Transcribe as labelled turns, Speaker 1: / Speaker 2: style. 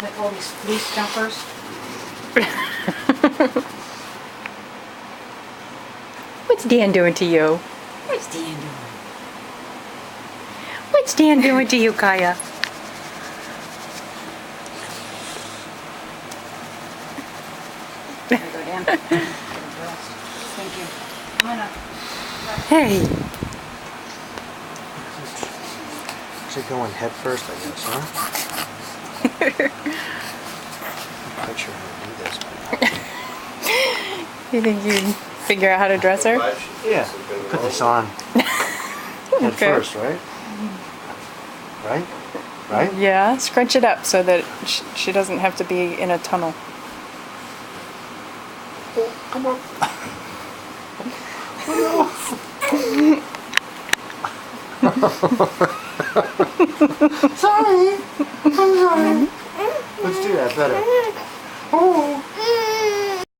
Speaker 1: Like all these fleece jumpers.
Speaker 2: What's Dan doing to you?
Speaker 1: What's Dan doing?
Speaker 2: What's Dan doing to you, Kaya?
Speaker 1: There you go, Dan. Thank you. I'm gonna...
Speaker 2: Hey.
Speaker 3: Should go in head first, I guess, huh? I'm not sure how to do this.
Speaker 2: You think you'd figure out how to dress her?
Speaker 3: Yeah, put this on head
Speaker 2: Okay.
Speaker 3: first, right? Right? Right?
Speaker 2: Yeah, scrunch it up so that she doesn't have to be in a tunnel.
Speaker 3: Oh, come on. Sorry. I'm sorry. Let's do that better. Oh.